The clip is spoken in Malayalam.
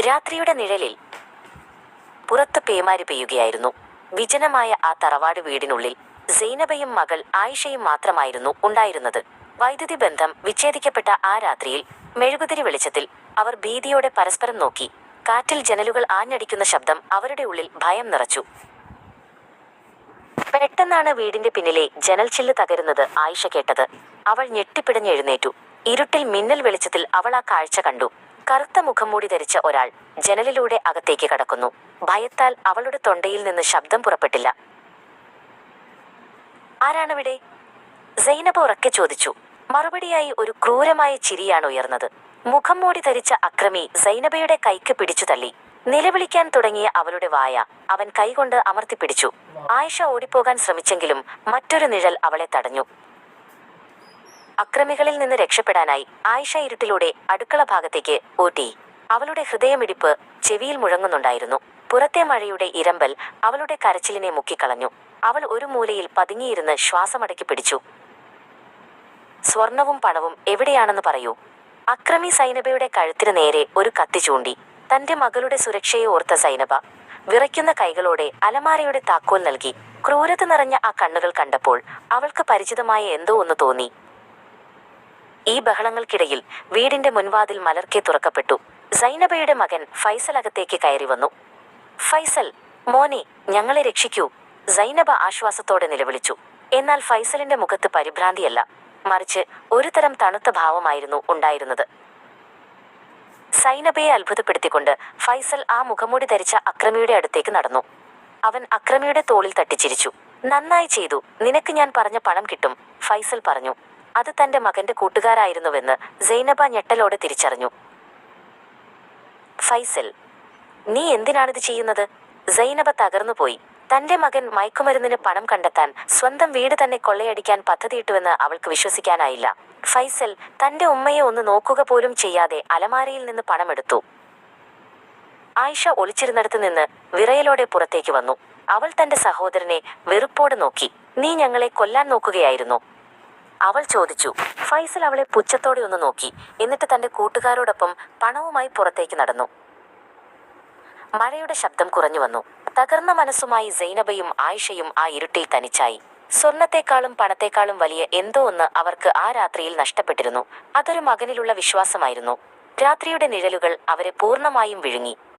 രാത്രിയുടെ നിഴലിൽ പുറത്ത് പേമാരി പെയ്യുകയായിരുന്നു. വിജനമായ ആ തറവാട് വീടിനുള്ളിൽ സൈനബയും മകൾ ആയിഷയും മാത്രമായിരുന്നു ഉണ്ടായിരുന്നത്. വൈദ്യുതി ബന്ധം വിച്ഛേദിക്കപ്പെട്ട ആ രാത്രിയിൽ മെഴുകുതിരി വെളിച്ചത്തിൽ അവർ ഭീതിയോടെ പരസ്പരം നോക്കി. കാറ്റിൽ ജനലുകൾ ആഞ്ഞടിക്കുന്ന ശബ്ദം അവരുടെ ഉള്ളിൽ ഭയം നിറച്ചു. പെട്ടെന്നാണ് വീടിന്റെ പിന്നിലെ ജനൽച്ചില്ല് തകരുന്നത് ആയിഷ കേട്ടത്. അവൾ ഞെട്ടിപ്പിടഞ്ഞെഴുന്നേറ്റു. ഇരുട്ടിൽ മിന്നൽ വെളിച്ചത്തിൽ അവൾ ആ കാഴ്ച കണ്ടു. കറുത്ത മുഖംമൂടി ധരിച്ച ഒരാൾ ജനലിലൂടെ അകത്തേക്ക് കടക്കുന്നു. ഭയത്താൽ അവളുടെ തൊണ്ടയിൽ നിന്ന് ശബ്ദം പുറപ്പെട്ടില്ല. ആരാണവിടെ? സൈനബ ഉറക്കെ ചോദിച്ചു. മറുപടിയായി ഒരു ക്രൂരമായ ചിരിയാണ് ഉയർന്നത്. മുഖംമൂടി ധരിച്ച അക്രമി സൈനബയുടെ കൈക്ക് പിടിച്ചു തള്ളി. നിലവിളിക്കാൻ തുടങ്ങിയ അവളുടെ വായ അവൻ കൈകൊണ്ട് അമർത്തിപ്പിടിച്ചു. ആയിഷ ഓടിപ്പോകാൻ ശ്രമിച്ചെങ്കിലും മറ്റൊരു നിഴൽ അവളെ തടഞ്ഞു. അക്രമികളിൽ നിന്ന് രക്ഷപ്പെടാനായി ആയിഷ ഇരുട്ടിലൂടെ അടുക്കള ഭാഗത്തേക്ക് ഓടി. അവളുടെ ഹൃദയമിടിപ്പ് ചെവിയിൽ മുഴങ്ങുന്നുണ്ടായിരുന്നു. പുറത്തെ മഴയുടെ ഇരമ്പൽ അവളുടെ കരച്ചിലിനെ മുക്കിക്കളഞ്ഞു. അവൾ ഒരു മൂലയിൽ പതുങ്ങിയിരുന്ന് ശ്വാസമടക്കി പിടിച്ചു. സ്വർണവും പണവും എവിടെയാണെന്ന് പറയൂ. അക്രമി സൈനബയുടെ കഴുത്തിന് നേരെ ഒരു കത്തി ചൂണ്ടി. തന്റെ മകളുടെ സുരക്ഷയെ ഓർത്ത സൈനബ വിറയ്ക്കുന്ന കൈകളോടെ അലമാരയുടെ താക്കോൽ നൽകി. ക്രൂരത നിറഞ്ഞ ആ കണ്ണുകൾ കണ്ടപ്പോൾ അവൾക്ക് പരിചിതമായ എന്തോ ഒന്ന് തോന്നി. ഈ ബഹളങ്ങൾക്കിടയിൽ വീടിന്റെ മുൻവാതിൽ മലർക്കെ തുറക്കപ്പെട്ടു. സൈനബയുടെ മകൻ ഫൈസൽ അകത്തേക്ക് കയറി വന്നു. ഫൈസൽ, മോനെ, ഞങ്ങളെ രക്ഷിക്കൂ, സൈനബ ആശ്വാസത്തോടെ നിലവിളിച്ചു. എന്നാൽ ഫൈസലിന്റെ മുഖത്ത് പരിഭ്രാന്തിയല്ല, മറിച്ച് ഒരുതരം തണുത്ത ഭാവമായിരുന്നു ഉണ്ടായിരുന്നത്. സൈനബയെ അത്ഭുതപ്പെടുത്തിക്കൊണ്ട് ഫൈസൽ ആ മുഖംമൂടി ധരിച്ച അക്രമിയുടെ അടുത്തേക്ക് നടന്നു. അവൻ അക്രമിയുടെ തോളിൽ തട്ടിച്ചിരിച്ചു. നന്നായി ചെയ്തു, നിനക്ക് ഞാൻ പറഞ്ഞ പണം കിട്ടും, ഫൈസൽ പറഞ്ഞു. അത് തന്റെ മകന്റെ കൂട്ടുകാരായിരുന്നുവെന്ന് സൈനബ ഞെട്ടലോടെ തിരിച്ചറിഞ്ഞു. ഫൈസൽ, നീ എന്തിനാണിത് ചെയ്യുന്നത്? സൈനബ തകർന്നുപോയി. തന്റെ മകൻ മയക്കുമരുന്നിന് പണം കണ്ടെത്താൻ സ്വന്തം വീട് തന്നെ കൊള്ളയടിക്കാൻ പദ്ധതിയിട്ടുവെന്ന് അവൾക്ക് വിശ്വസിക്കാനായില്ല. ഫൈസൽ തന്റെ ഉമ്മയെ ഒന്ന് നോക്കുക പോലും ചെയ്യാതെ അലമാരയിൽ നിന്ന് പണമെടുത്തു. ആയിഷ ഒളിച്ചിരുന്നിടത്ത് നിന്ന് വിറയലോടെ പുറത്തേക്ക് വന്നു. അവൾ തന്റെ സഹോദരനെ വെറുപ്പോടെ നോക്കി. നീ ഞങ്ങളെ കൊല്ലാൻ നോക്കുകയായിരുന്നോ? അവൾ ചോദിച്ചു. ഫൈസൽ അവളെ പുച്ഛത്തോടെ ഒന്ന് നോക്കി. എന്നിട്ട് തന്റെ കൂട്ടുകാരോടൊപ്പം പണവുമായി പുറത്തേക്ക് നടന്നു. മഴയുടെ ശബ്ദം കുറഞ്ഞു വന്നു. തകർന്ന മനസ്സുമായി സൈനബയും ആയിഷയും ആ ഇരുട്ടിൽ തനിച്ചായി. സ്വർണത്തെക്കാളും പണത്തെക്കാളും വലിയ എന്തോ ഒന്ന് അവർക്ക് ആ രാത്രിയിൽ നഷ്ടപ്പെട്ടിരുന്നു. അതൊരു മകനിലുള്ള വിശ്വാസമായിരുന്നു. രാത്രിയുടെ നിഴലുകൾ അവരെ പൂർണ്ണമായും വിഴുങ്ങി.